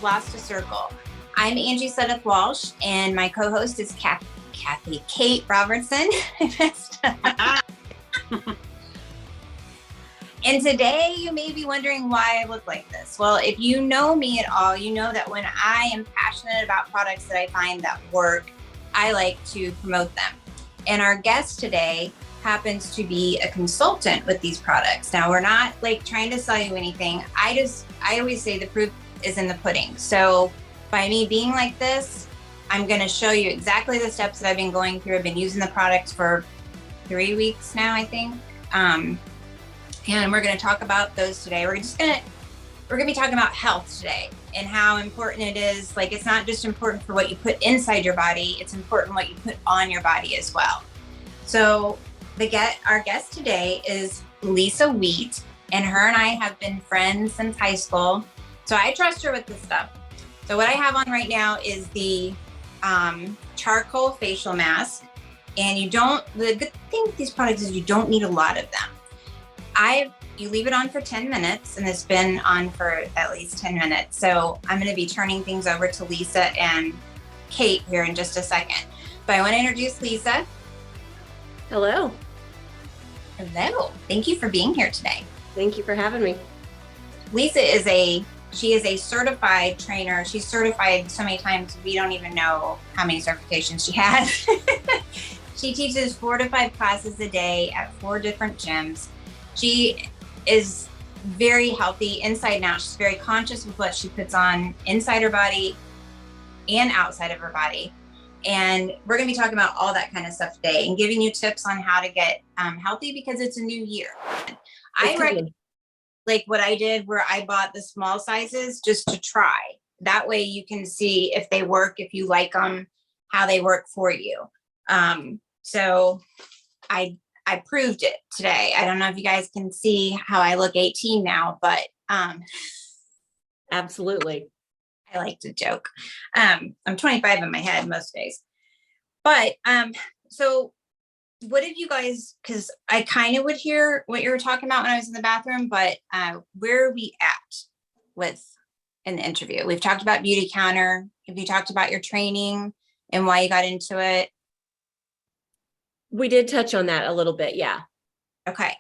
Lost a Circle. I'm Angie Sudduth Walsh, and my co-host is Kate Robertson. And today you may be wondering why I look like this. Well, if you know me at all, you know that when I am passionate about products that I find that work, I like to promote them. And our guest today happens to be a consultant with these products. Now, we're not like trying to sell you anything. I always say the proof is in the pudding. So by me being like this, I'm going to show you exactly the steps that I've been going through. I've been using the products for 3 weeks now, I think. And we're going to talk about those today. We're going to be talking about health today and how important it is. Like, it's not just important for what you put inside your body, it's important what you put on your body as well. So our guest today is Lisa Wheat, and her and I have been friends since high school. So I trust her with this stuff. So what I have on right now is the charcoal facial mask. And the good thing with these products is you don't need a lot of them. You leave it on for 10 minutes, and it's been on for at least 10 minutes. So I'm going to be turning things over to Lisa and Kate here in just a second. But I want to introduce Lisa. Hello. Hello. Thank you for being here today. Thank you for having me. Lisa is a certified trainer. She's certified so many times we don't even know how many certifications she has. She teaches 4 to 5 classes a day at 4 different gyms. She is very healthy inside and out. She's very conscious with what she puts on inside her body and outside of her body. And we're going to be talking about all that kind of stuff today and giving you tips on how to get healthy, because it's a new year. I recommend, like what I did, where I bought the small sizes just to try. That way you can see if they work, if you like them, how they work for you. So I proved it today. I don't know if you guys can see how I look 18 now, but absolutely. I like to joke. I'm 25 in my head most days. But so what did you guys, because I kind of would hear what you were talking about when I was in the bathroom, but where are we at with an interview? We've talked about BEAUTYCOUNTER. Have you talked about your training and why you got into it? We did touch on that a little bit. Yeah. Okay.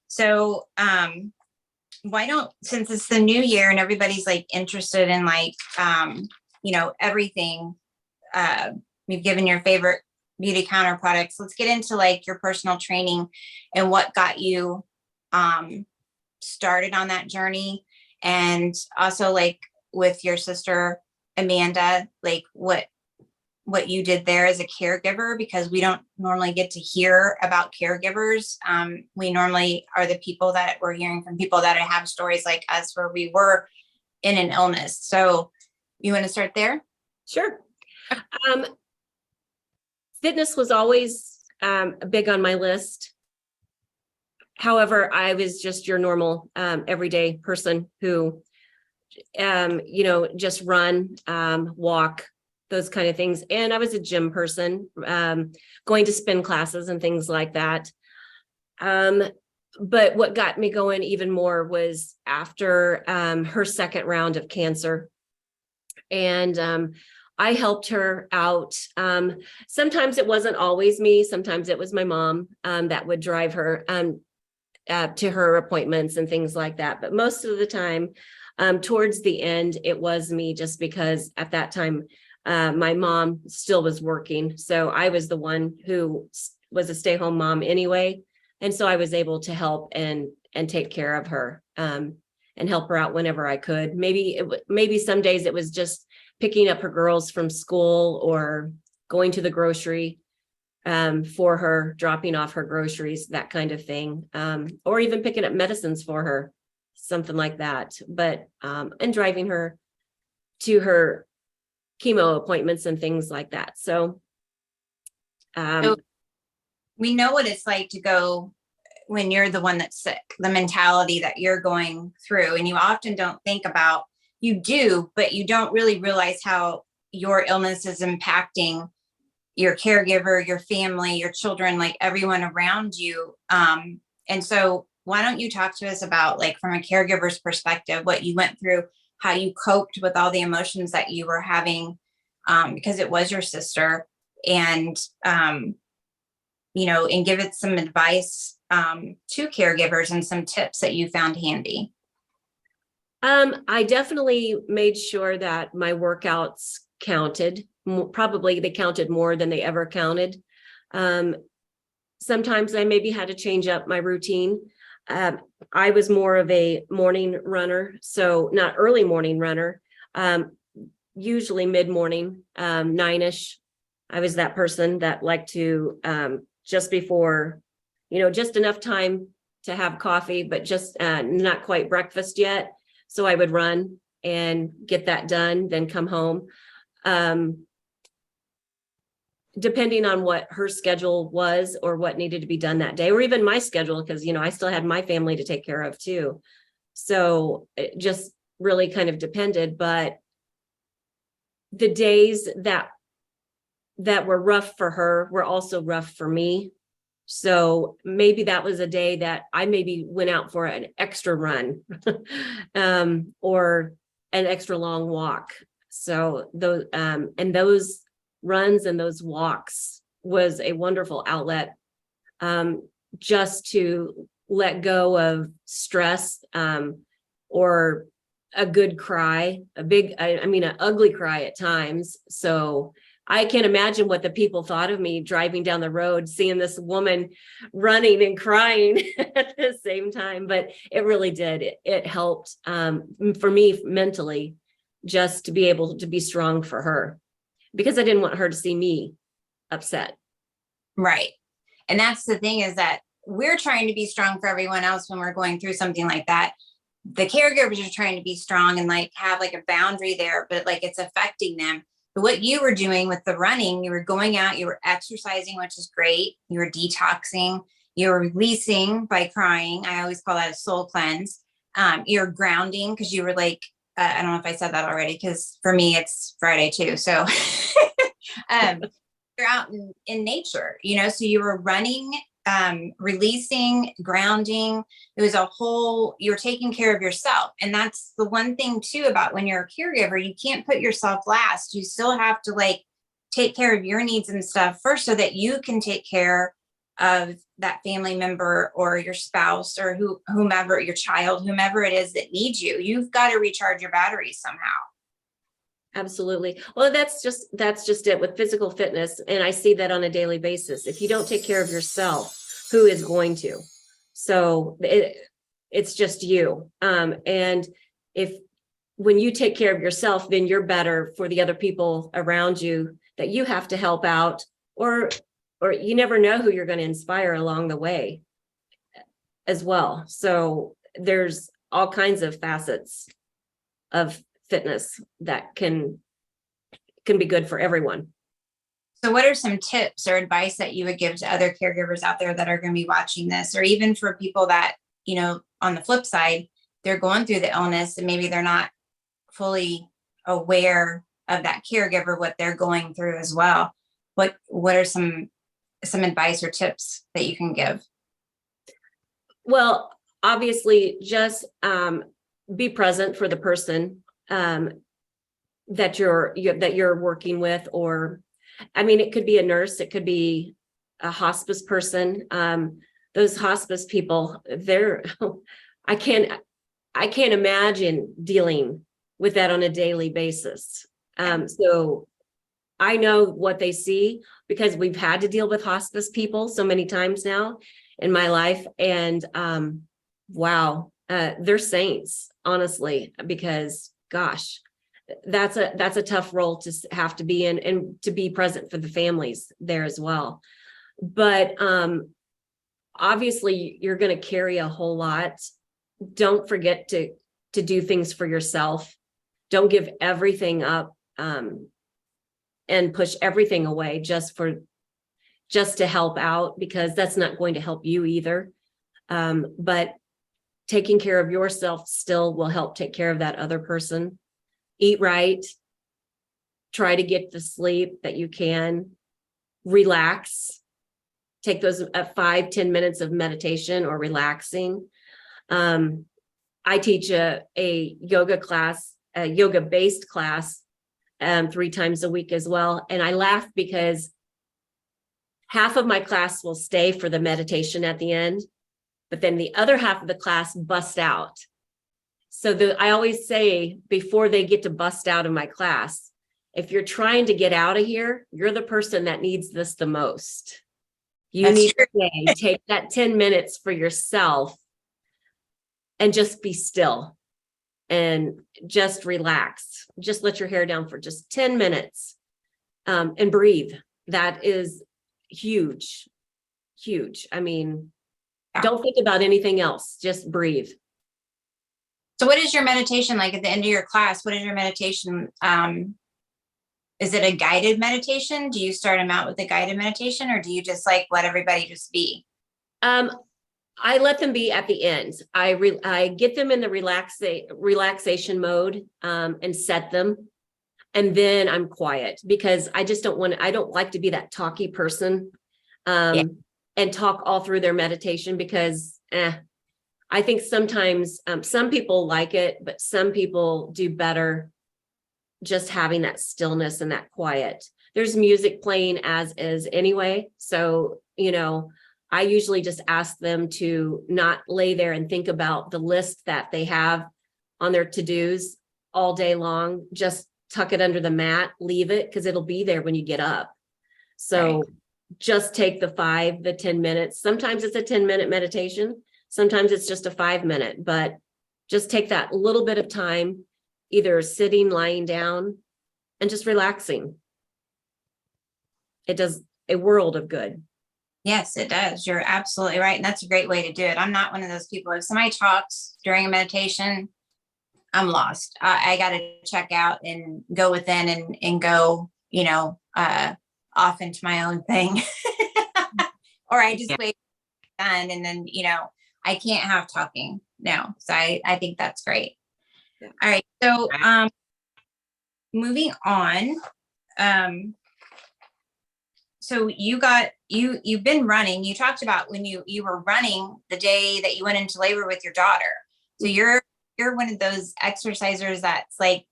So since it's the new year and everybody's like interested in like, everything, we've given your favorite BEAUTYCOUNTER products. Let's get into like your personal training and what got you started on that journey. And also like with your sister, Amanda, like what you did there as a caregiver, because we don't normally get to hear about caregivers. We normally are the people that we're hearing from people that have stories like us where we were in an illness. So you want to start there? Sure. Fitness was always big on my list. However, I was just your normal everyday person who, just run, walk, those kind of things. And I was a gym person, going to spin classes and things like that. But what got me going even more was after her second round of cancer. And I helped her out. Sometimes it wasn't always me. Sometimes it was my mom that would drive her to her appointments and things like that. But most of the time, towards the end, it was me, just because at that time, my mom still was working. So I was the one who was a stay-home mom anyway. And so I was able to help and take care of her and help her out whenever I could. Maybe some days it was just picking up her girls from school or going to the grocery for her, dropping off her groceries, that kind of thing. Or even picking up medicines for her, something like that. But and driving her to her chemo appointments and things like that. So we know what it's like to go when you're the one that's sick, the mentality that you're going through. And you often don't think about, you do, but you don't really realize how your illness is impacting your caregiver, your family, your children, like everyone around you. And so why don't you talk to us about, like, from a caregiver's perspective, what you went through how you coped with all the emotions that you were having, because it was your sister, and, and give it some advice to caregivers and some tips that you found handy. I definitely made sure that my workouts counted. Probably they counted more than they ever counted. Sometimes I maybe had to change up my routine. I was more of a morning runner, so not early morning runner, usually mid-morning, 9ish. I was that person that liked to, just before, just enough time to have coffee, but just not quite breakfast yet. So I would run and get that done, then come home. Depending on what her schedule was or what needed to be done that day, or even my schedule, because, I still had my family to take care of too. So it just really kind of depended. But the days that were rough for her were also rough for me. So maybe that was a day that I maybe went out for an extra run or an extra long walk. So those runs and those walks was a wonderful outlet, just to let go of stress, or a good cry, an ugly cry at times. So I can't imagine what the people thought of me driving down the road, seeing this woman running and crying at the same time. But it really did. It helped for me mentally, just to be able to be strong for her, because I didn't want her to see me upset. Right. And that's the thing, is that we're trying to be strong for everyone else when we're going through something like that. The caregivers are trying to be strong and have a boundary there, but it's affecting them. But what you were doing with the running, you were going out, you were exercising, which is great. You were detoxing, you were releasing by crying. I always call that a soul cleanse. You're grounding, because you were I don't know if I said that already, because for me, it's Friday too. So you're out in nature, so you were running, releasing, grounding. It was you're taking care of yourself. And that's the one thing too about when you're a caregiver, you can't put yourself last. You still have to take care of your needs and stuff first, so that you can take care of that family member or your spouse or whomever, your child, whomever it is that needs you. You've got to recharge your batteries somehow. Absolutely. Well, that's just it with physical fitness. And I see that on a daily basis. If you don't take care of yourself, who is going to? So it's just you. And when you take care of yourself, then you're better for the other people around you that you have to help out, or you never know who you're going to inspire along the way as well. So there's all kinds of facets of fitness that can be good for everyone. So what are some tips or advice that you would give to other caregivers out there that are going to be watching this, or even for people that, on the flip side, they're going through the illness and maybe they're not fully aware of that caregiver, what they're going through as well? What are some advice or tips that you can give? Well, obviously, just be present for the person that you're working with, or it could be a nurse, it could be a hospice person. Those hospice people, I can't imagine dealing with that on a daily basis. So I know what they see, because we've had to deal with hospice people so many times now in my life. And wow, they're saints, honestly, because gosh, that's a tough role to have to be in, and to be present for the families there as well. But obviously you're going to carry a whole lot. Don't forget to do things for yourself. Don't give everything up and push everything away just to help out, because that's not going to help you either. But taking care of yourself still will help take care of that other person. Eat right, try to get the sleep that you can, relax, take those 5-10 minutes of meditation or relaxing. I teach a yoga class a yoga based class 3 times a week as well. And I laugh because half of my class will stay for the meditation at the end, but then the other half of the class busts out. So I always say before they get to bust out of my class, if you're trying to get out of here, you're the person that needs this the most. You need to stay, take that 10 minutes for yourself and just be still and just relax. Just let your hair down for just 10 minutes and breathe. That is huge, huge. I mean, don't think about anything else. Just breathe. So what is your meditation like at the end of your class? What is your meditation? Is it a guided meditation? Do you start them out with a guided meditation, or do you just like let everybody just be? I let them be at the end. I get them in the relaxation mode and set them. And then I'm quiet because I just I don't like to be that talky person and talk all through their meditation because I think sometimes some people like it, but some people do better just having that stillness and that quiet. There's music playing as is anyway. So, I usually just ask them to not lay there and think about the list that they have on their to-dos all day long. Just tuck it under the mat, leave it, because it'll be there when you get up. So just take the 10 minutes. Sometimes it's a 10-minute meditation. Sometimes it's just a 5-minute, but just take that little bit of time, either sitting, lying down, and just relaxing. It does a world of good. Yes, it does. You're absolutely right. And that's a great way to do it. I'm not one of those people. If somebody talks during a meditation, I'm lost. I got to check out and go within and go, off into my own thing. Or I just wait done. And then, I can't have talking now. So I think that's great. Yeah. All right. So moving on. So you've been running. You talked about when you were running the day that you went into labor with your daughter. So you're one of those exercisers that's like,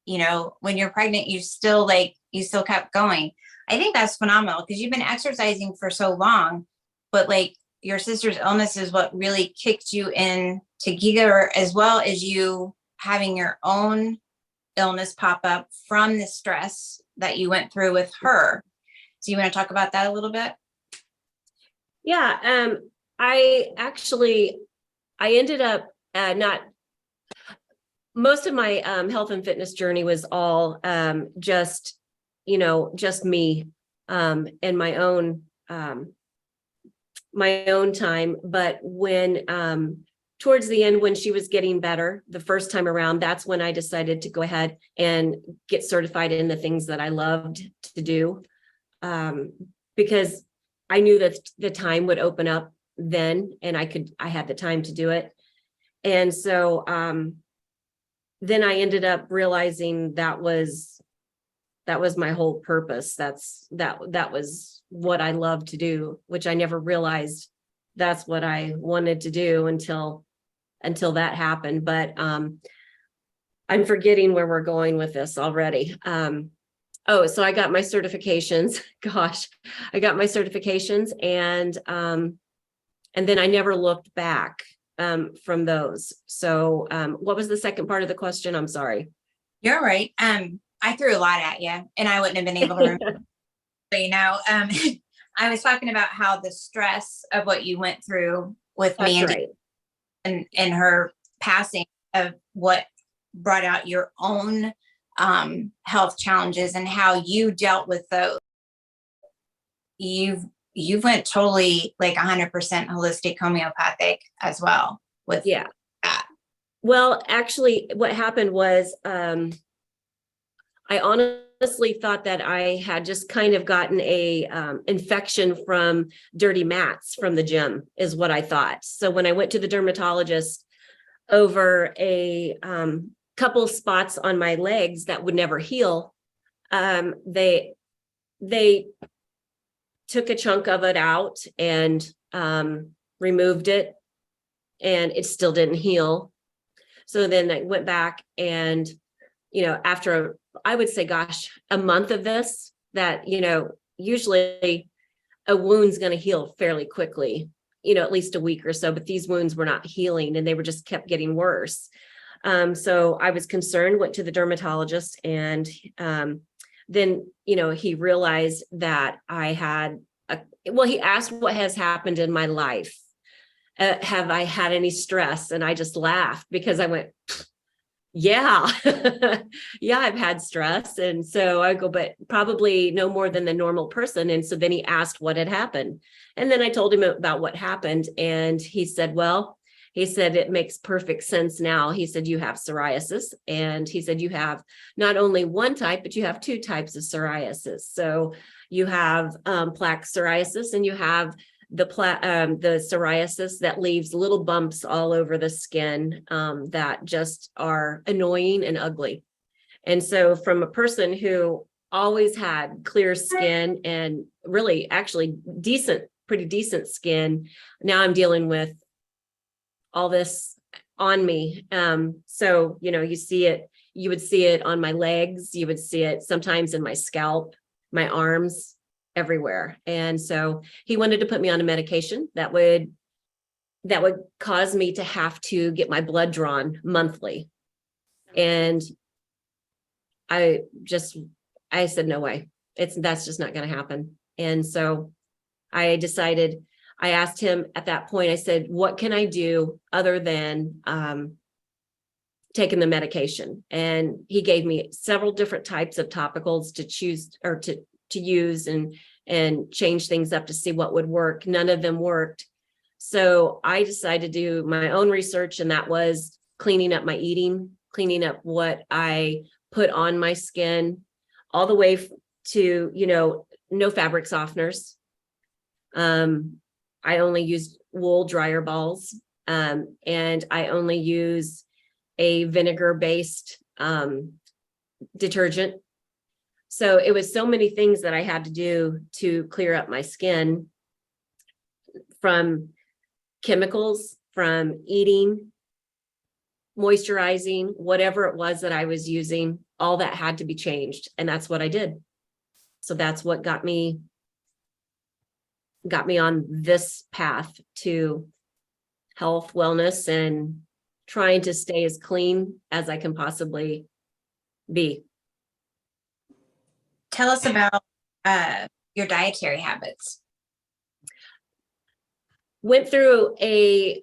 when you're pregnant, you still kept going. I think that's phenomenal because you've been exercising for so long, but like your sister's illness is what really kicked you in to gear, as well as you having your own illness pop up from the stress that you went through with her. So you want to talk about that a little bit? Yeah. I ended up most of my health and fitness journey was all just me and my own time. But when towards the end, when she was getting better the first time around, that's when I decided to go ahead and get certified in the things that I loved to do. Because I knew that the time would open up then and I had the time to do it. And so, then I ended up realizing that was my whole purpose. That was what I loved to do, which I never realized that's what I wanted to do until that happened. But, I'm forgetting where we're going with this already. So I got my certifications. Gosh, I got my certifications and then I never looked back from those. So what was the second part of the question? I'm sorry. You're right. I threw a lot at you and I wouldn't have been able to remember. I was talking about how the stress of what you went through with Mandy and her passing, of what brought out your own health challenges and how you dealt with those. You went totally like 100% holistic homeopathic as well with that. Well, actually what happened was I honestly thought that I had just kind of gotten a infection from dirty mats from the gym is what I thought. So when I went to the dermatologist over a couple spots on my legs that would never heal, they took a chunk of it out and removed it, and it still didn't heal. So then I went back and after, I would say, gosh, a month of this, that, usually a wound's going to heal fairly quickly, at least a week or so, but these wounds were not healing and they were just kept getting worse. So I was concerned, went to the dermatologist, and then, he realized that I had he asked what has happened in my life. Have I had any stress? And I just laughed because I went, yeah, yeah, I've had stress. And so I go, but probably no more than the normal person. And so then he asked what had happened. And then I told him about what happened. And he said, it makes perfect sense now. He said, you have psoriasis. And he said, you have not only one type, but you have two types of psoriasis. So you have plaque psoriasis, and you have the psoriasis that leaves little bumps all over the skin that just are annoying and ugly. And so from a person who always had clear skin and really actually pretty decent skin, now I'm dealing with all this on me. So, you would see it on my legs, you would see it sometimes in my scalp, my arms, everywhere. And so he wanted to put me on a medication that would cause me to have to get my blood drawn monthly. And I said, no way, that's just not going to happen. And so I asked him at that point, I said, what can I do other than taking the medication? And he gave me several different types of topicals to choose, or to use and change things up to see what would work. None of them worked. So I decided to do my own research, and that was cleaning up my eating, cleaning up what I put on my skin, all the way to, no fabric softeners. I only used wool dryer balls, and I only use a vinegar-based detergent. So it was so many things that I had to do to clear up my skin, from chemicals, from eating, moisturizing, whatever it was that I was using, all that had to be changed. And that's what I did. So that's what got me on this path to health, wellness, and trying to stay as clean as I can possibly be. Tell us about your dietary habits. Went through and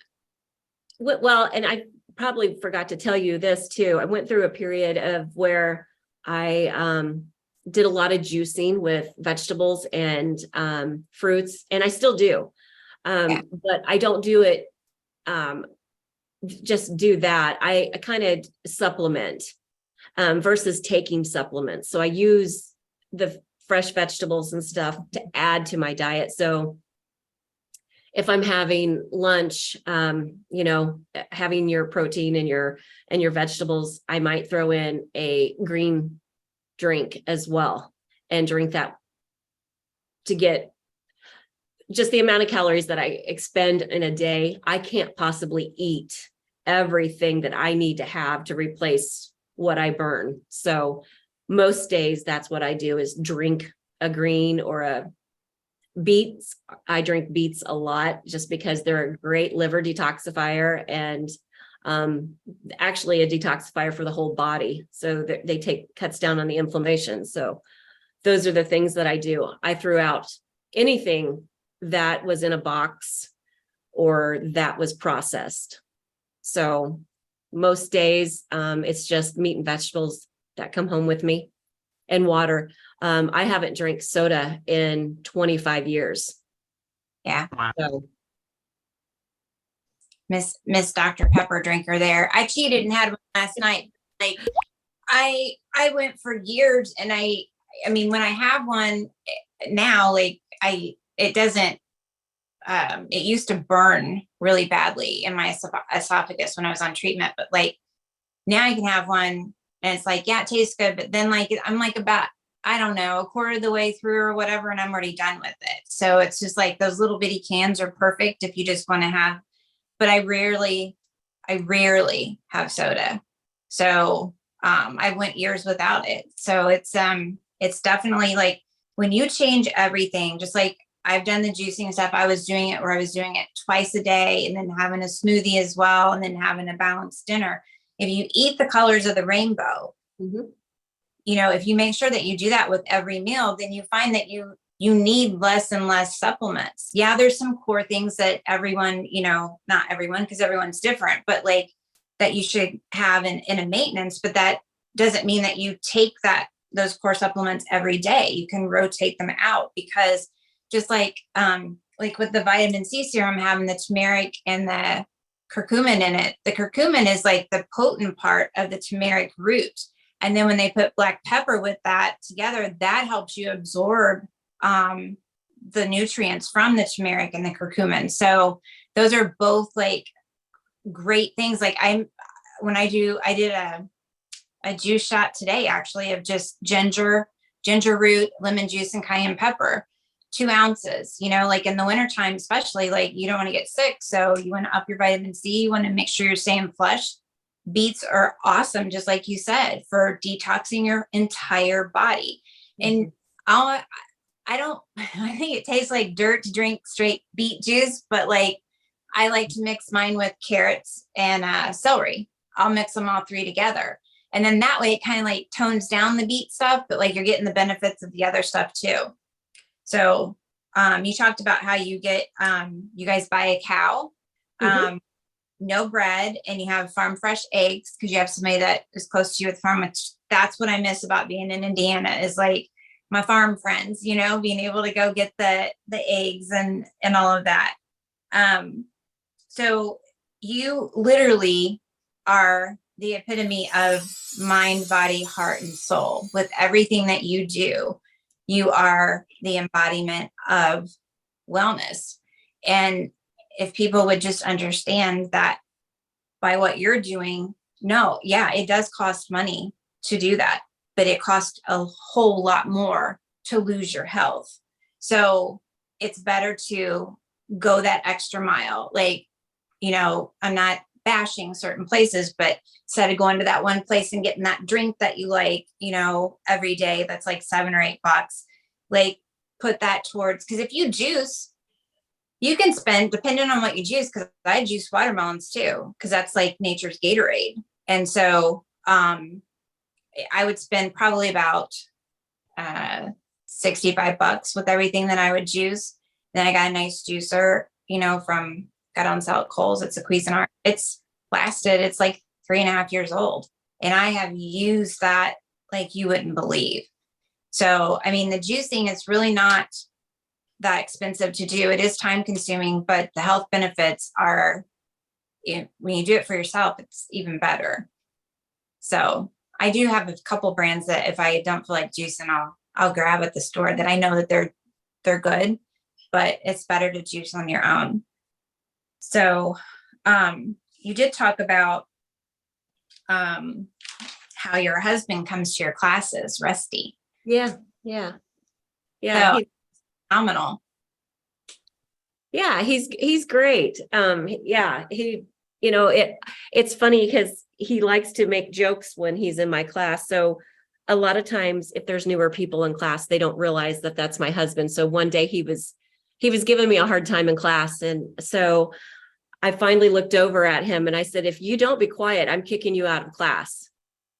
I probably forgot to tell you this too. I went through a period of where I did a lot of juicing with vegetables and fruits, and I still do. But I don't do it, just do that. I kind of supplement versus taking supplements. So I use the fresh vegetables and stuff to add to my diet. So if I'm having lunch, having your protein and your vegetables, I might throw in a green drink as well and drink that to get just the amount of calories that I expend in a day. I can't possibly eat everything that I need to have to replace what I burn. So most days, that's what I do, is drink a green or a beets. I drink beets a lot just because they're a great liver detoxifier, and actually a detoxifier for the whole body. So they cuts down on the inflammation. So those are the things that I do. I threw out anything that was in a box or that was processed. So most days, it's just meat and vegetables that come home with me, and water. I haven't drank soda in 25 years. Yeah. So. Miss Dr. Pepper drinker there. I cheated and had one last night. Like I went for years, and I mean, when I have one now, like it doesn't, it used to burn really badly in my esophagus when I was on treatment, but like now I can have one and it's like, yeah, it tastes good. But then like, I'm like about, I don't know, a quarter of the way through or whatever, and I'm already done with it. So it's just like those little bitty cans are perfect if you just want to have, but I rarely have soda. So I went years without it. So it's definitely like when you change everything, just like I've done the juicing stuff, I was doing it where I was doing it twice a day and then having a smoothie as well, and then having a balanced dinner. If you eat the colors of the rainbow, you know, if you make sure that you do that with every meal, then you find that you need less and less supplements. Yeah, there's some core things that everyone, you know, not everyone, because everyone's different, but like that you should have in a maintenance, but that doesn't mean that you take those core supplements every day. You can rotate them out, because just like with the vitamin C serum having the turmeric and the curcumin in it, the curcumin is like the potent part of the turmeric root. And then when they put black pepper with that together, that helps you absorb the nutrients from the turmeric and the curcumin. So those are both like great things. Like I did a juice shot today, actually, of just ginger root, lemon juice, and cayenne pepper, 2 ounces, you know, like in the wintertime, especially, like you don't want to get sick. So you want to up your vitamin C, you want to make sure you're staying flush. Beets are awesome, just like you said, for detoxing your entire body. And I think it tastes like dirt to drink straight beet juice, but like I like to mix mine with carrots and celery. I'll mix them all 3 together. And then that way it kind of like tones down the beet stuff, but like you're getting the benefits of the other stuff too. So you talked about how you get, you guys buy a cow, no bread, and you have farm fresh eggs because you have somebody that is close to you with farm, which that's what I miss about being in Indiana, is like my farm friends, you know, being able to go get the eggs and all of that. So you literally are the epitome of mind, body, heart, and soul. With everything that you do, you are the embodiment of wellness. And if people would just understand that by what you're doing, it does cost money to do that, but it costs a whole lot more to lose your health. So it's better to go that extra mile. Like, you know, I'm not bashing certain places, but instead of going to that one place and getting that drink that you like, you know, every day, that's like $7 or $8, like put that towards, because if you juice, you can spend, depending on what you juice, because I juice watermelons too, because that's like nature's Gatorade. And so I would spend probably about $65 with everything that I would juice. Then I got a nice juicer, you know, got on sale at Kohl's. It's a Cuisinart. It's lasted. It's like 3.5 years old. And I have used that like you wouldn't believe. So, I mean, the juicing is really not that expensive to do. It is time consuming, but the health benefits are, when you do it for yourself, it's even better. So I do have a couple brands that if I don't feel like juicing, I'll grab at the store that I know that they're good, but it's better to juice on your own. So you did talk about how your husband comes to your classes, Rusty. Yeah. So, he's phenomenal. Yeah, he's great. He, you know, it's funny because he likes to make jokes when he's in my class. So a lot of times if there's newer people in class, they don't realize that that's my husband. So one day he was giving me a hard time in class. And so I finally looked over at him and I said, if you don't be quiet, I'm kicking you out of class.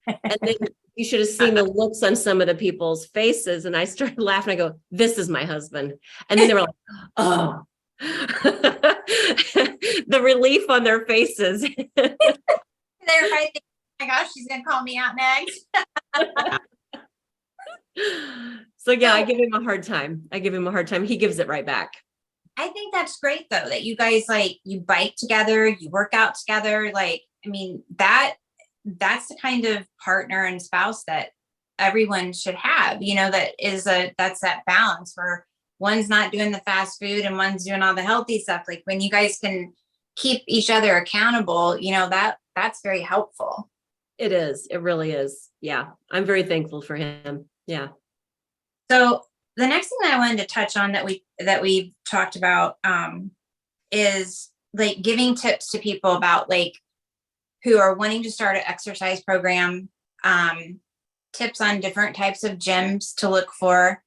And then you should have seen the looks on some of the people's faces. And I started laughing. I go, this is my husband. And then they were like, oh, the relief on their faces. They're right there. Oh my gosh, she's going to call me out next. So yeah, I give him a hard time. He gives it right back. I think that's great though, that you guys like, you bike together, you work out together. Like, I mean, that's the kind of partner and spouse that everyone should have, you know, that's that balance where one's not doing the fast food and one's doing all the healthy stuff. Like when you guys can keep each other accountable, you know, that's very helpful. It is. It really is. Yeah. I'm very thankful for him. Yeah. So the next thing that I wanted to touch on that we've talked about is like giving tips to people about like who are wanting to start an exercise program, tips on different types of gyms to look for,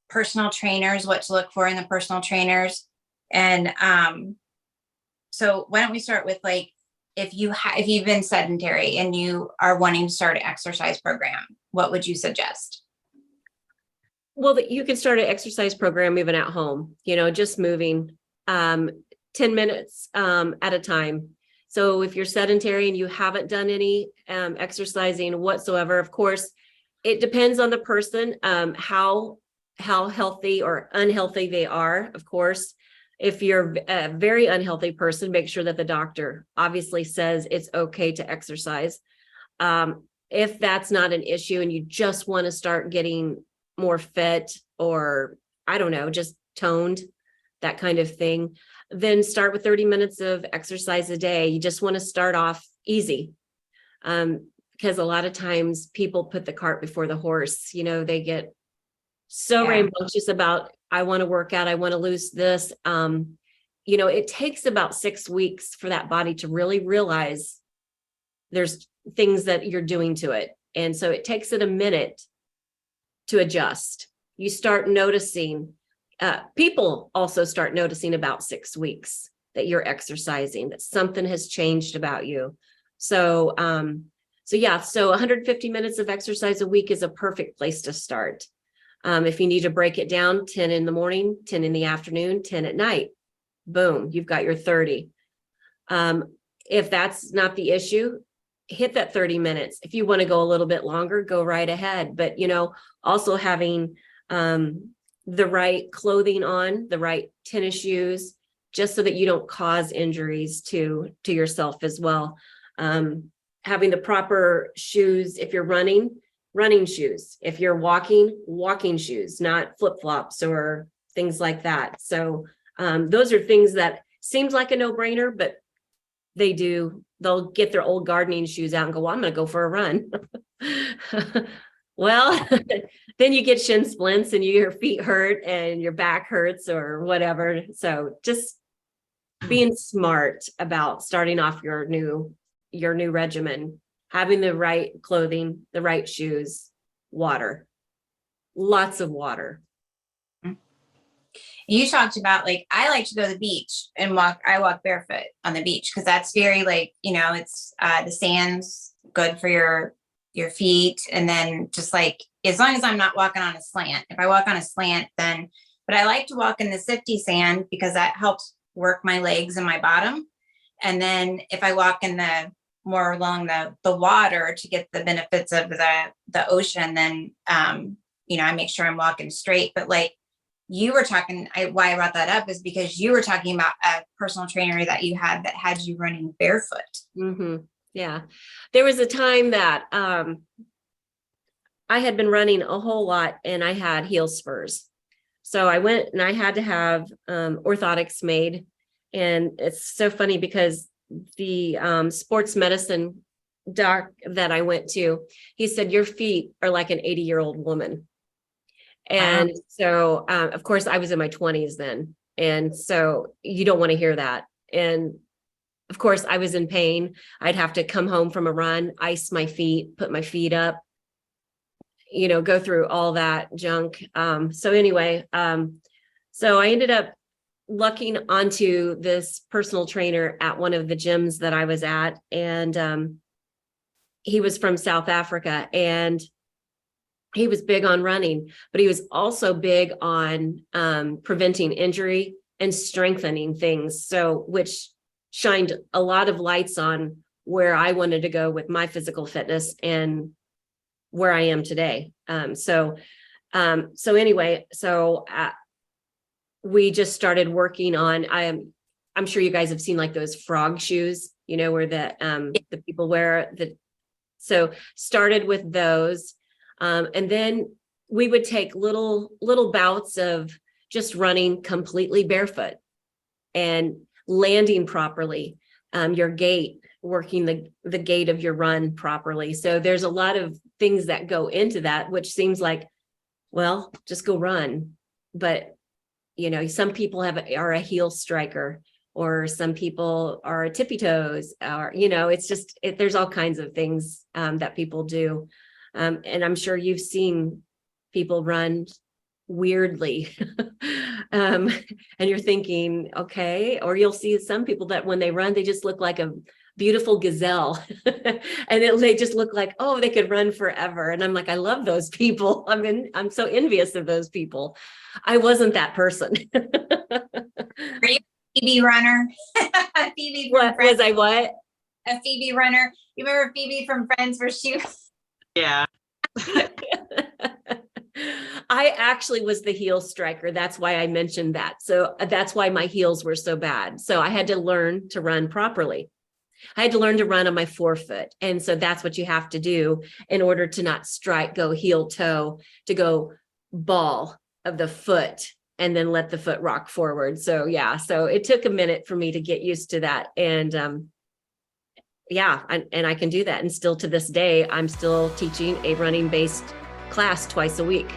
personal trainers, what to look for in the personal trainers. And so why don't we start with, like, if you've been sedentary and you are wanting to start an exercise program, what would you suggest? Well, you can start an exercise program even at home, just moving 10 minutes at a time. So if you're sedentary and you haven't done any exercising whatsoever, of course, it depends on the person, how healthy or unhealthy they are, of course. If you're a very unhealthy person, make sure that the doctor obviously says it's okay to exercise. If that's not an issue and you just want to start getting more fit, or I don't know, just toned, that kind of thing, then start with 30 minutes of exercise a day. You just want to start off easy. Because a lot of times people put the cart before the horse. They get so rambunctious about, I want to work out, I want to lose this. It takes about 6 weeks for that body to really realize there's things that you're doing to it. And so it takes it a minute to adjust. You start noticing, people also start noticing about 6 weeks that you're exercising, that something has changed about you. So 150 minutes of exercise a week is a perfect place to start. If you need to break it down, 10 in the morning, 10 in the afternoon, 10 at night, boom, you've got your 30. If that's not the issue, hit that 30 minutes. If you want to go a little bit longer, go right ahead. But, also having the right clothing on, the right tennis shoes, just so that you don't cause injuries to yourself as well. Having the proper shoes, if you're running shoes, if you're walking shoes, not flip-flops or things like that. So those are things that seems like a no-brainer, but they'll get their old gardening shoes out and go, well, I'm going to go for a run. Well, then you get shin splints and your feet hurt and your back hurts or whatever. So just being smart about starting off your new regimen, having the right clothing, the right shoes, water, lots of water. You talked about, like, I like to go to the beach and I walk barefoot on the beach because that's very, like, it's the sand's good for your feet. And then just, like, as long as I'm not walking on a slant, if I walk on a slant, then, but I like to walk in the sifty sand because that helps work my legs and my bottom. And then if I walk in the more along the water to get the benefits of the ocean, then, I make sure I'm walking straight. But, like, you were talking, why I brought that up is because you were talking about a personal trainer that you had that had you running barefoot. Mm-hmm. Yeah. There was a time that I had been running a whole lot and I had heel spurs. So I went and I had to have orthotics made. And it's so funny because the sports medicine doc that I went to, he said, your feet are like an 80-year-old woman. And so, of course, I was in my 20s then. And so you don't want to hear that. And of course, I was in pain. I'd have to come home from a run, ice my feet, put my feet up, go through all that junk. So anyway, so I ended up lucking onto this personal trainer at one of the gyms that I was at. And he was from South Africa and he was big on running, but he was also big on preventing injury and strengthening things. So, which shined a lot of lights on where I wanted to go with my physical fitness and where I am today. So anyway, we just started working on, I'm sure you guys have seen like those frog shoes, where the people wear so started with those. And then we would take little bouts of just running completely barefoot and landing properly, your gait, working the gait of your run properly. So there's a lot of things that go into that, which seems like, well, just go run. But, some people are a heel striker or some people are tippy toes, or, it's just, there's all kinds of things that people do. And I'm sure you've seen people run weirdly. And you're thinking, okay, or you'll see some people that when they run, they just look like a beautiful gazelle. And they just look like, oh, they could run forever. And I'm like, I love those people. I'm so envious of those people. I wasn't that person. Are you a Phoebe runner? Phoebe from What Friends. was I? What? A Phoebe runner. You remember Phoebe from Friends where she was? Yeah. I actually was the heel striker. That's why I mentioned that. So that's why my heels were so bad. So I had to learn to run properly. I had to learn to run on my forefoot. And so that's what you have to do in order to not go heel toe, to go ball of the foot and then let the foot rock forward. So yeah, so it took a minute for me to get used to that. And and I can do that. And still to this day, I'm still teaching a running based class twice a week.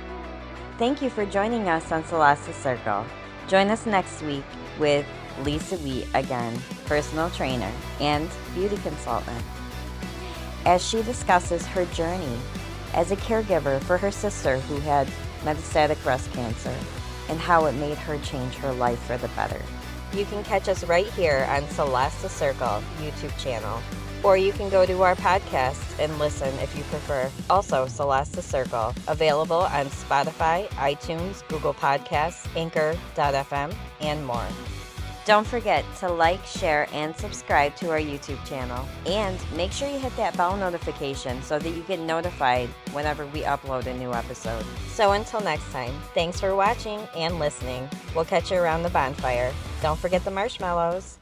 Thank you for joining us on Celeste's Circle. Join us next week with Lisa Wheat again, personal trainer and beauty consultant, as she discusses her journey as a caregiver for her sister who had metastatic breast cancer and how it made her change her life for the better. You can catch us right here on Celeste's Circle YouTube channel, or you can go to our podcast and listen if you prefer. Also, Celeste's Circle, available on Spotify, iTunes, Google Podcasts, Anchor.fm, and more. Don't forget to like, share, and subscribe to our YouTube channel. And make sure you hit that bell notification so that you get notified whenever we upload a new episode. So until next time, thanks for watching and listening. We'll catch you around the bonfire. Don't forget the marshmallows.